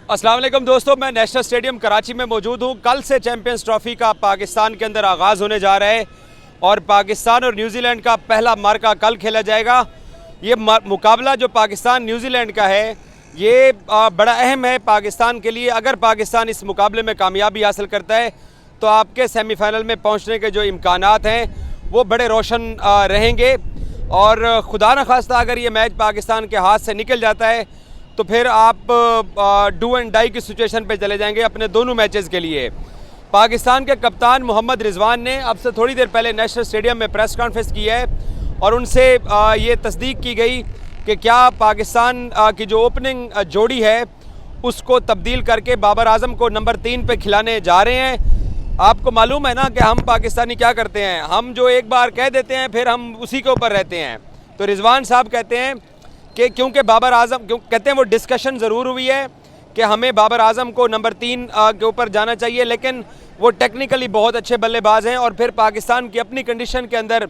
अस्सलाम वालेकुम दोस्तों, मैं नेशनल स्टेडियम कराची में मौजूद हूँ। कल से चैंपियंस ट्रॉफी का पाकिस्तान के अंदर आगाज़ होने जा रहा है और पाकिस्तान और न्यूजीलैंड का पहला मार्का कल खेला जाएगा। ये मुकाबला जो पाकिस्तान न्यूजीलैंड का है ये बड़ा अहम है पाकिस्तान के लिए। अगर पाकिस्तान इस मुकाबले में कामयाबी हासिल करता है तो आपके सेमीफाइनल में पहुँचने के जो इम्कानात हैं वो बड़े रोशन रहेंगे। और खुदा न खास्ता अगर ये मैच पाकिस्तान के हाथ से निकल जाता है तो फिर आप डू एंड डाई की सिचुएशन पे चले जाएंगे अपने दोनों मैचेस के लिए। पाकिस्तान के कप्तान मोहम्मद रिजवान ने अब से थोड़ी देर पहले नेशनल स्टेडियम में प्रेस कॉन्फ्रेंस की है और उनसे ये तस्दीक की गई कि क्या पाकिस्तान की जो ओपनिंग जोड़ी है उसको तब्दील करके बाबर आजम को नंबर 3 पे खिलाने जा रहे हैं। आपको मालूम है ना कि हम पाकिस्तानी क्या करते हैं, हम जो एक बार कह देते हैं फिर हम उसी के ऊपर रहते हैं। तो रिजवान साहब कहते हैं कि क्योंकि बाबर आजम कहते हैं वो डिस्कशन ज़रूर हुई है कि हमें बाबर आजम को नंबर 3 के ऊपर जाना चाहिए, लेकिन वो टेक्निकली बहुत अच्छे बल्लेबाज हैं और फिर पाकिस्तान की अपनी कंडीशन के अंदर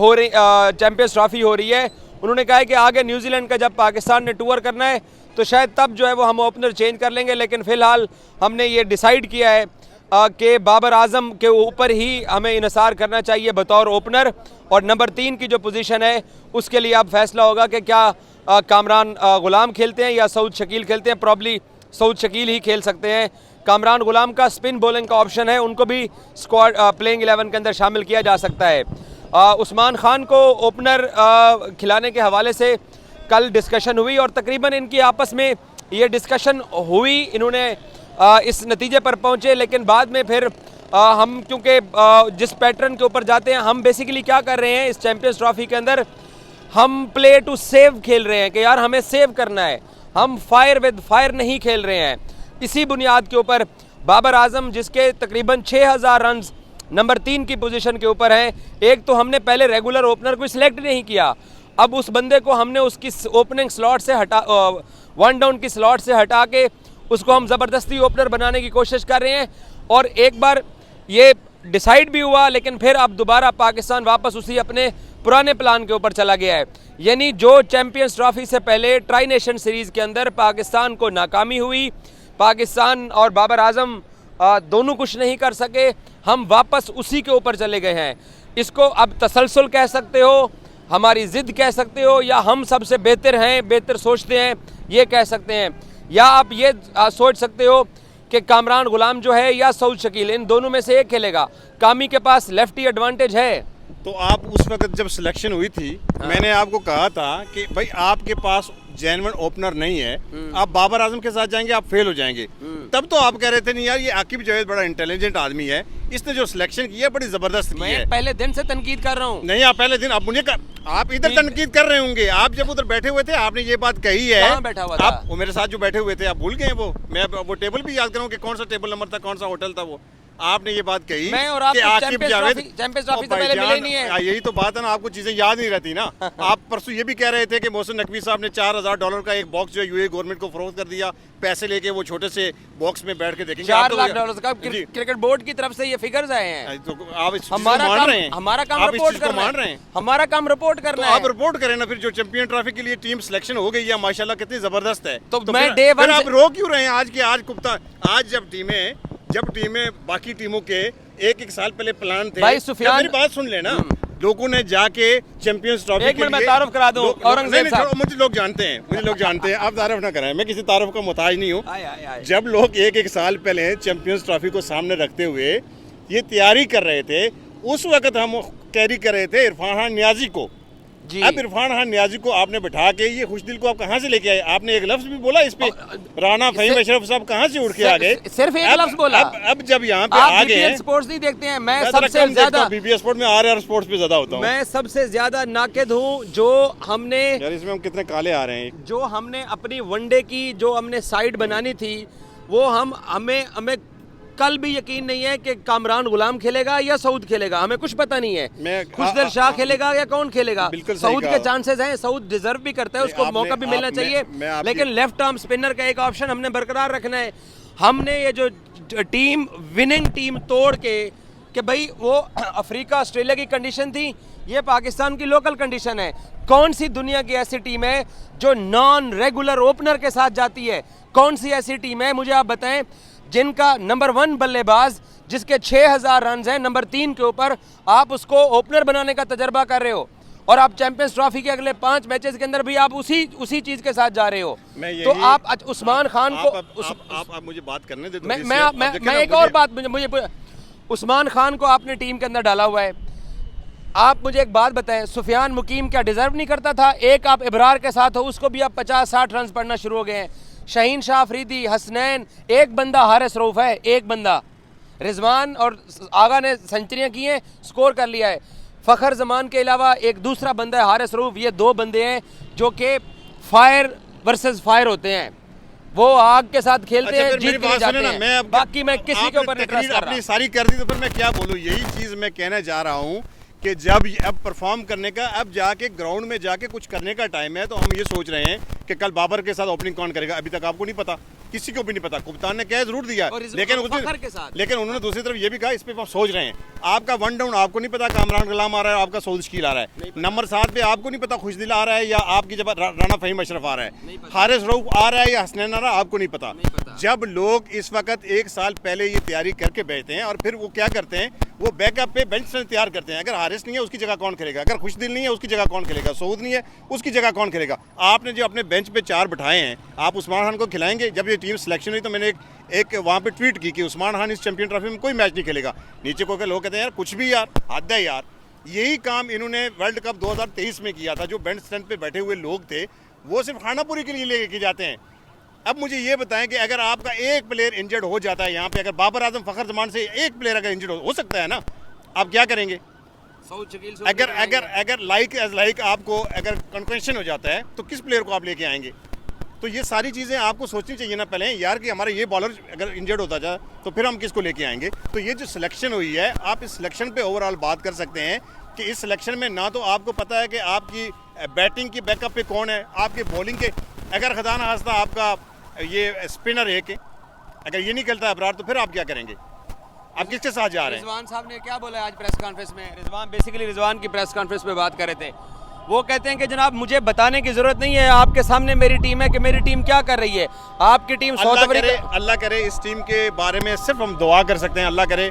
हो रही चैंपियंस ट्रॉफी हो रही है। उन्होंने कहा है कि आगे न्यूजीलैंड का जब पाकिस्तान ने टूर करना है तो शायद तब जो है वो हम ओपनर चेंज कर लेंगे, लेकिन फ़िलहाल हमने ये डिसाइड किया है कि बाबर आजम के ऊपर ही हमें इन्हिसार करना चाहिए बतौर ओपनर, और नंबर 3 की जो पोजीशन है उसके लिए अब फैसला होगा कि क्या कामरान गुलाम खेलते हैं या सऊद शकील खेलते हैं। प्रॉब्ली सऊद शकील ही खेल सकते हैं। कामरान गुलाम का स्पिन बॉलिंग का ऑप्शन है, उनको भी स्क्वाड प्लेइंग 11 के अंदर शामिल किया जा सकता है। उस्मान खान को ओपनर खिलाने के हवाले से कल डिस्कशन हुई और तकरीबन इनकी आपस में ये डिस्कशन हुई, इन्होंने इस नतीजे पर पहुँचे। लेकिन बाद में फिर हम क्योंकि जिस पैटर्न के ऊपर जाते हैं, हम बेसिकली क्या कर रहे हैं इस चैंपियंस ट्रॉफी के अंदर, हम प्ले टू सेव खेल रहे हैं कि यार हमें सेव करना है, हम फायर विद फायर नहीं खेल रहे हैं। इसी बुनियाद के ऊपर बाबर आजम जिसके तकरीबन 6000 रन नंबर 3 की पोजीशन के ऊपर हैं, एक तो हमने पहले रेगुलर ओपनर को सिलेक्ट नहीं किया, अब उस बंदे को हमने उसकी ओपनिंग स्लॉट से हटा, 1 डाउन की स्लॉट से हटा के उसको हम ज़बरदस्ती ओपनर बनाने की कोशिश कर रहे हैं। और एक बार ये डिसाइड भी हुआ, लेकिन फिर अब दोबारा पाकिस्तान वापस उसी अपने पुराने प्लान के ऊपर चला गया है। यानी जो चैंपियंस ट्रॉफी से पहले ट्राई नेशन सीरीज़ के अंदर पाकिस्तान को नाकामी हुई, पाकिस्तान और बाबर आजम दोनों कुछ नहीं कर सके, हम वापस उसी के ऊपर चले गए हैं। इसको अब तसलसल कह सकते हो, हमारी ज़िद कह सकते हो, या हम सबसे बेहतर हैं, बेहतर सोचते हैं ये कह सकते हैं, या आप ये सोच सकते हो कि कामरान गुलाम जो है या सऊद शकील, इन दोनों में से एक खेलेगा। कामी के पास लेफ्टी एडवांटेज है। तो आप उस वक्त जब सिलेक्शन हुई थी, मैंने आपको कहा था कि भाई आपके पास जेन्युइन ओपनर नहीं है, आप बाबर आजम के साथ जाएंगे आप फेल हो जाएंगे। तब तो आप कह रहे थे नहीं यार ये आकिब जावेद बड़ा इंटेलिजेंट आदमी है, इसने जो सिलेक्शन की है बड़ी जबरदस्त की है। पहले दिन से तनकीद कर रहा हूँ। नहीं, आप पहले दिन आप इधर तनकीद कर रहे होंगे, आप जब उधर बैठे हुए थे आपने ये बात कही है। कहाँ बैठा हुआ था? आप वो मेरे साथ जो बैठे हुए थे, आप भूल गए वो? मैं वो टेबल भी याद करूँ कि कौन सा टेबल नंबर था, कौन सा होटल था वो, आपने ये बात कही। मैं और आप कि आकिब जावेद चैंपियंस ट्रॉफी से पहले मिले नहीं है। यही तो बात है ना, आपको चीजें याद नहीं रहती ना। आप परसों ये भी कह रहे थे कि मोहसिन नकवी साहब ने $4000 का एक बॉक्स जो यूए गवर्नमेंट को फरोख्त कर दिया, पैसे लेके वो छोटे से बॉक्स में बैठ के देखेंगे। $4 लाख का क्रिकेट बोर्ड की तरफ से ये फिगर्स आए हैं। तो आप हमारा काम रिपोर्ट करना है। आप रिपोर्ट करें ना फिर। जो चैंपियन ट्रॉफी के लिए टीम सिलेक्शन हो गई है माशाल्लाह, कितनी जबरदस्त है। तो मैं डे वन आप रो क्यों रहे हैं आज के आज कुप्ता? आज जब टीमें बाकी टीमों के एक साल पहले प्लान थे, भाई सुफियान, मेरी बात सुन लेना, लोगों ने जाके चैंपियंस ट्रॉफी के लिए, मैं तारुफ करा दूं औरंगजेब साहब। मुझे लोग जानते हैं, आप तारुफ ना कराएं, मैं किसी तारुफ का मोहताज नहीं हूँ। जब लोग एक साल पहले चैंपियंस ट्रॉफी को सामने रखते हुए ये तैयारी कर रहे थे, उस वक्त हम कैरी कर रहे थे इरफान खान नियाजी को जी। अब इरफान खान नियाजी को आपने बैठा के ये खुशदिल को आप कहाँ से लेके आए? आपने एक लफ्ज भी बोला इस पे? राना फहीम अशरफ साहब कहाँ से उड़ के आ गए? सिर्फ एक लफ्ज बोला। अब जब यहाँ पे आ गए, स्पोर्ट्स नहीं देखते हैं। मैं सबसे ज्यादा बीबीएस स्पोर्ट में आर स्पोर्ट्स पे ज्यादा होता हूँ। मैं सबसे ज्यादा नाकिद हूँ जो हमने यार इसमें हम कितने काले आ रहे हैं। जो हमने अपनी वनडे की जो हमने साइड बनानी थी वो हमें कल भी यकीन नहीं है कि कामरान गुलाम खेलेगा या सऊद खेलेगा, हमें कुछ पता नहीं है। खुशदिल शाह खेलेगा या कौन खेलेगा। सऊद के चांसेस हैं, सऊद डिजर्व भी करता है, उसको मौका भी मिलना चाहिए, लेकिन लेफ्ट आर्म स्पिनर का एक ऑप्शन हमने बरकरार रखना है। हमने ये जो टीम विनिंग टीम तोड़ के कि भाई वो अफ्रीका ऑस्ट्रेलिया की कंडीशन थी, ये पाकिस्तान की लोकल कंडीशन है। कौन सी दुनिया की ऐसी टीम है जो नॉन रेगुलर ओपनर के साथ जाती है? कौन सी ऐसी टीम है मुझे आप बताएं जिनका नंबर 1 बल्लेबाज जिसके 6000 रन हैं नंबर 3 के ऊपर, आप उसको ओपनर बनाने का तजर्बा कर रहे हो और आप चैंपियंस ट्रॉफी के अगले 5 मैचेस के अंदर भी आप उसी चीज के साथ जा रहे हो। तो आप उस्मान खान को आप मुझे बात करने दे। मैं एक और बात मुझे उस्मान खान को आपने टीम के अंदर डाला हुआ है। आप मुझे एक बात बताएं, सुफियान मुकीम क्या डिजर्व नहीं करता था? एक आप इब्रार के साथ हो, उसको भी आप 50-60 रन पढ़ना शुरू हो गए हैं। शाहीन शाह अफरीदी, हसनैन, एक बंदा हारिस रऊफ है, एक बंदा। रिजवान और आगा ने सेंचुरियां की हैं, स्कोर कर लिया है। फ़खर जमान के अलावा एक दूसरा बंदा है हारिस रऊफ। ये 2 बंदे हैं जो कि फायर वर्सेस फायर होते हैं, वो आग के साथ खेलते हैं, जीत के जाते हैं। बाकी मैं किसी के ऊपर नहीं ट्रस्ट कर रहा। सारी कर दी तो फिर मैं क्या बोलूं? यही चीज मैं कहना चाह रहा हूं कि जब अब परफॉर्म करने का, अब जाके ग्राउंड में जाके कुछ करने का टाइम है, तो हम ये सोच रहे हैं कि कल बाबर के साथ ओपनिंग कौन करेगा। अभी तक आपको नहीं पता, किसी को भी नहीं पता। कप्तान ने कह जरूर दिया, लेकिन उन्होंने दूसरी तरफ ये भी कहा इस पे सोच रहे हैं। आपका 1 डाउन आपको नहीं पता कामरान गुलाम आ रहा है, आपका सऊद शकील आ रहा है। नंबर 7 पे आपको नहीं पता खुशदिल आ रहा है या आपकी जब राना फहीम अशरफ आ रहा है, हारिस रऊफ आ रहा है या हसनैन आ रहा है, आपको नहीं पता। जब लोग इस वक्त 1 साल पहले ये तैयारी करके बैठते हैं और फिर वो क्या करते हैं, वो बैकअप पे बेंच से तैयार करते हैं। अगर हारिस नहीं है उसकी जगह कौन खेलेगा, अगर खुशदिल नहीं है उसकी जगह कौन खेलेगा, सऊद नहीं है उसकी जगह कौन खेलेगा। आपने जो अपने बेंच पे 4 बिठाए हैं, आप उस्मान खान को खिलाएंगे? जब ये टीम सिलेक्शन हुई तो मैंने एक वहाँ पे ट्वीट की कि उस्मान खान इस चैंपियन ट्रॉफी में कोई मैच नहीं खेलेगा। नीचे को लोग कहते हैं यार कुछ भी, यार हद है यार। यही काम इन्होंने वर्ल्ड कप 2023 में किया था। जो बेंच स्टैंड पे बैठे हुए लोग थे वो सिर्फ खानापुरी के लिए लेके जाते हैं। अब मुझे ये बताएं कि अगर आपका एक प्लेयर इंजर्ड हो जाता है यहाँ पे, अगर बाबर आजम फ़खर जमान से एक प्लेयर अगर इंजर्ड हो सकता है ना, आप क्या करेंगे? अगर लाइक आपको अगर कंकशन हो जाता है तो किस प्लेयर को आप लेके आएंगे? तो ये सारी चीज़ें आपको सोचनी चाहिए ना पहले यार कि हमारा ये बॉलर अगर इंजर्ड होता जाए तो फिर हम किसको लेके आएंगे। तो ये जो सिलेक्शन हुई है, आप इस सिलेक्शन पे ओवरऑल बात कर सकते हैं कि इस सिलेक्शन में ना तो आपको पता है कि आपकी बैटिंग की बैकअप पे कौन है, आपके बॉलिंग के अगर खुदा ना खास्ता आपका ये स्पिनर है कि अगर ये नहीं खेलता अबरार तो फिर आप क्या करेंगे? आप किसके साथ जा रहे हैं? रिजवान साहब ने क्या बोला आज प्रेस कॉन्फ्रेंस में? रिजवान की प्रेस कॉन्फ्रेंस में बात कर रहे थे। वो कहते हैं कि जनाब मुझे बताने की जरूरत नहीं है, आपके सामने मेरी टीम है कि मेरी टीम क्या कर रही है। आपकी टीम अल्लाह करे इस टीम के बारे में सिर्फ हम दुआ कर सकते हैं, अल्लाह करे।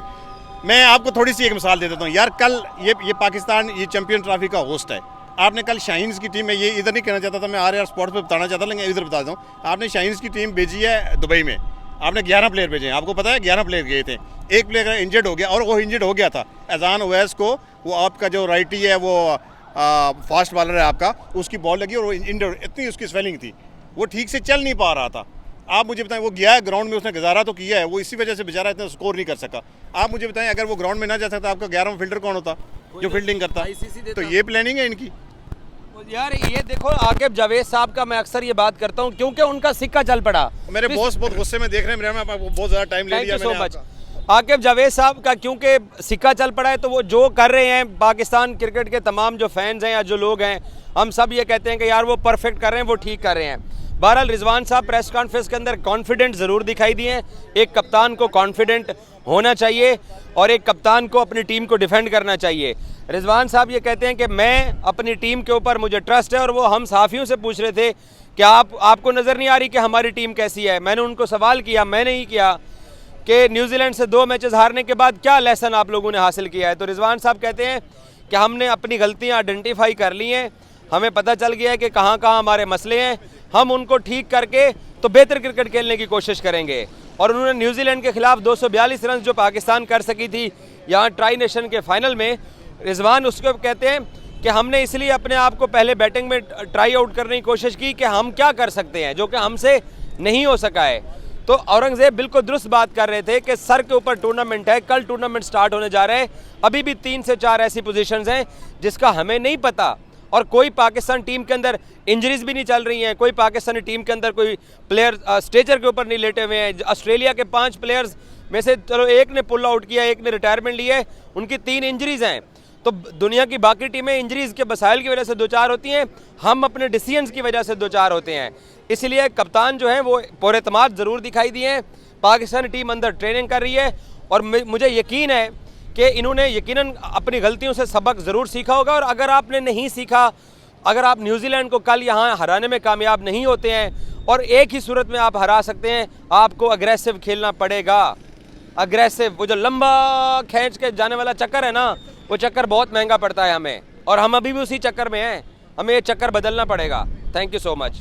मैं आपको थोड़ी सी एक मिसाल दे देता हूँ यार। कल ये पाकिस्तान ये चैंपियन ट्रॉफी का होस्ट है। आपने कल शाहीन्स की टीम में, ये इधर नहीं कहना चाहता था मैं, RR स्पॉट्स पे बताना चाहता, लेकिन इधर बता दूँ। आपने शाहीन्स की टीम भेजी है दुबई में, आपने 11 प्लेयर भेजे हैं। आपको पता है 11 प्लेयर गए थे, एक प्लेयर इंजर्ड हो गया और वो इंजर्ड हो गया था। अजान ओवैस को, वो आपका जो राइटी है वो फास्ट बॉलर है आपका, उसकी बॉल लगी और वो इंजर्ड, इतनी उसकी स्वेलिंग थी, वो ठीक से चल नहीं पा रहा था। आप मुझे बताएं, वो गया है ग्राउंड में, उसने गुजारा तो किया है, वो इसी वजह से बेचारा इतना स्कोर नहीं कर सका। आप मुझे बताएं अगर वो ग्राउंड में ना जा सकता, आपका 11वां फील्डर कौन होता जो फील्डिंग करता? तो ये प्लानिंग है इनकी यार। ये देखो आकिब जावेद साहब का मैं अक्सर ये बात करता हूँ क्योंकि उनका सिक्का चल पड़ा। मेरे बॉस बहुत गुस्से में देख रहे हैं, बहुत ज़्यादा टाइम ले लिया मैंने। आकिब जावेद साहब का क्योंकि सिक्का चल पड़ा है, तो वो जो कर रहे हैं, पाकिस्तान क्रिकेट के तमाम जो फैंस हैं या जो लोग हैं, हम सब ये कहते हैं कि यार वो परफेक्ट कर रहे हैं, वो ठीक कर रहे हैं। बहरहाल रिजवान साहब प्रेस कॉन्फ्रेंस के अंदर कॉन्फिडेंट ज़रूर दिखाई दिए हैं। एक कप्तान को कॉन्फिडेंट होना चाहिए और एक कप्तान को अपनी टीम को डिफेंड करना चाहिए। रिजवान साहब ये कहते हैं कि मैं अपनी टीम के ऊपर मुझे ट्रस्ट है, और वो हम सहाफ़ियों से पूछ रहे थे कि आपको नज़र नहीं आ रही कि हमारी टीम कैसी है। मैंने उनको सवाल किया, मैंने ही किया कि न्यूजीलैंड से 2 मैचेस हारने के बाद क्या लेसन आप लोगों ने हासिल किया है। तो रिजवान साहब कहते हैं कि हमने अपनी गलतियाँ आइडेंटिफाई कर ली हैं, हमें पता चल गया है कि कहाँ कहाँ हमारे मसले हैं, हम उनको ठीक करके तो बेहतर क्रिकेट खेलने की कोशिश करेंगे। और उन्होंने न्यूजीलैंड के खिलाफ 242 रन जो पाकिस्तान कर सकी थी यहाँ ट्राई नेशन के फाइनल में, रिजवान उसको कहते हैं कि हमने इसलिए अपने आप को पहले बैटिंग में ट्राई आउट करने की कोशिश की कि हम क्या कर सकते हैं जो कि हमसे नहीं हो सका है। तो औरंगज़ेब बिल्कुल दुरुस्त बात कर रहे थे कि सर के ऊपर टूर्नामेंट है, कल टूर्नामेंट स्टार्ट होने जा रहे हैं, अभी भी 3 से 4 ऐसी पोजीशंस हैं जिसका हमें नहीं पता, और कोई पाकिस्तान टीम के अंदर इंजरीज भी नहीं चल रही हैं, कोई पाकिस्तानी टीम के अंदर कोई प्लेयर स्ट्रेचर के ऊपर नहीं लेटे हुए हैं। ऑस्ट्रेलिया के 5 प्लेयर्स में से चलो एक ने पुल आउट किया, एक ने रिटायरमेंट लिया है, उनकी 3 इंजरीज हैं। तो दुनिया की बाकी टीमें इंजरीज के मसाइल की वजह से 2-4 होती हैं, हम अपने डिसीजंस की वजह से 2-4 होते हैं। इसलिए कप्तान जो है वो पुरएतमाद ज़रूर दिखाई दिए हैं। पाकिस्तानी टीम अंदर ट्रेनिंग कर रही है और मुझे यकीन है कि इन्होंने यकीनन अपनी गलतियों से सबक ज़रूर सीखा होगा। और अगर आपने नहीं सीखा, अगर आप न्यूजीलैंड को कल यहाँ हराने में कामयाब नहीं होते हैं, और एक ही सूरत में आप हरा सकते हैं, आपको अग्रेसिव खेलना पड़ेगा। अग्रेसिव, वो जो लंबा खींच के जाने वाला चक्कर है ना, वो चक्कर बहुत महंगा पड़ता है हमें, और हम अभी भी उसी चक्कर में हैं। हमें ये चक्कर बदलना पड़ेगा। Thank you so much.